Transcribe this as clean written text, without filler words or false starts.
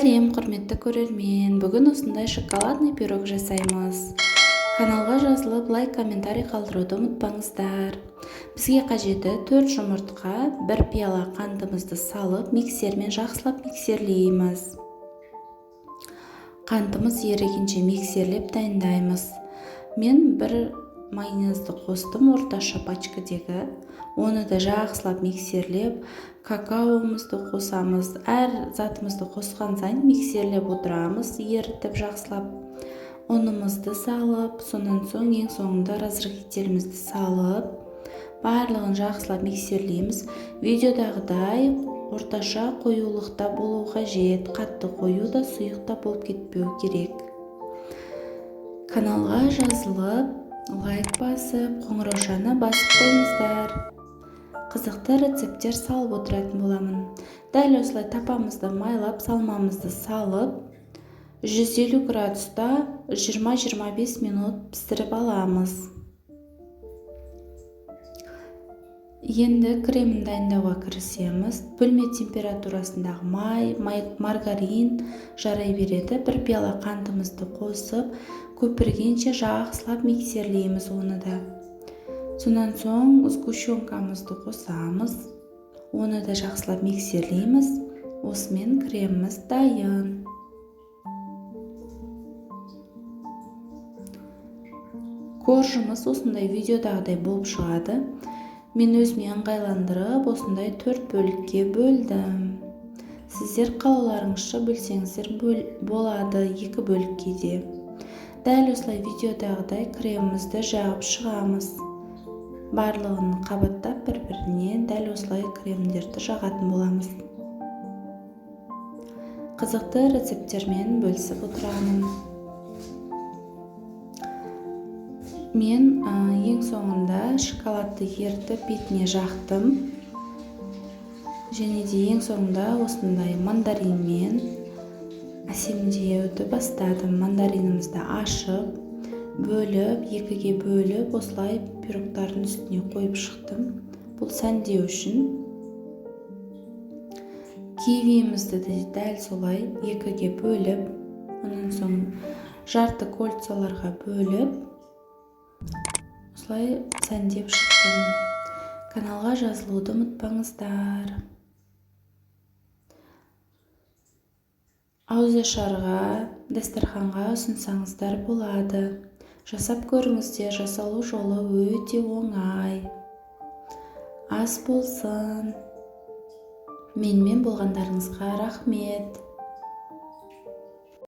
Сәлем, құрметті көрермен. Бүгін осындай шоколадный пирог жасаймыз. Каналға жазылып, лайк, комментарий қалдыруды ұмытпаңыздар. Бізге қажеті 4 жұмыртқа, 1 пиала қантымызды салып, миксермен жақсылап миксерлейміз. Қантымыз ерігенше миксерлеп дайындаймыз. Мен 1 майонезді қостым, орташа пачкадегі. Оны да жақсылап миксерлеп, какаомызды қосамыз. Әр затымызды қосқан сайын миксерлеп отырамыз, ерітіп жақсылап. Ұнымызды салып, сонан соң ең соңында разрыхителімізді салып, барлығын жақсылап миксерлейміз. Видеодағыдай орташа қоюлықта болу қажет, қатты қою да, сұйық та болып кетпеу керек. Каналға жазылып, лайк басып, қоңыраушаны басып қойыңыздар. Қызықты рецепттер салып отыратын боламын. Дәл осылай тапамызды майлап, салмамызды салып, 150 градуста 20-25 минут пісіріп аламыз. Енді кремін дайындауға кірісеміз. Бөлме температурасындағы май, маргарин жарай береді. 1 пиала қантымызды қосып, көпіргенше жақсылап миксерлейміз оны да. Сонан соң сгущенкамызды қосамыз. Оны да жақсылап миксерлейміз. Осымен креміміз дайын. Коржымыз осындай видеодағыдай болып шығады. Мен өзіме ыңғайландырып, осындай 4 бөлікке бөлдім. Сіздер қалауларыңызша бөлсеңіздер болады 2 бөлікке де. Дәл осылай видеодағыдай кремімізді жағып шығамыз. Барлығын қабаттап бір-біріне дәл осылай кремдерді жағатын боламыз. Қызықты рецепттермен бөлісіп отырамын. Мен ең соңында шоколадты ерітіп бетіне жақтым. Және де ең соңында осындай мандаринмен әсемдеуді бастадым. Мандаринімізді ашып, бөліп, 2-ге бөліп, осылай пирогтардың үстіне қойып шықтым. Бұл сәндеу үшін. Кивиімізді де дәл солай 2-ге бөліп, онан соң жарты кольцаларға бөліп, осылай сәндеп шықтым. Каналға жазылуды ұмытпаңыздар. Ауызашарға, дастарханға ұсынсаңыздар болады. Жасап көріңіздер, жасалу жолы өте оңай. Ас болсын. Менімен болғандарыңызға рахмет.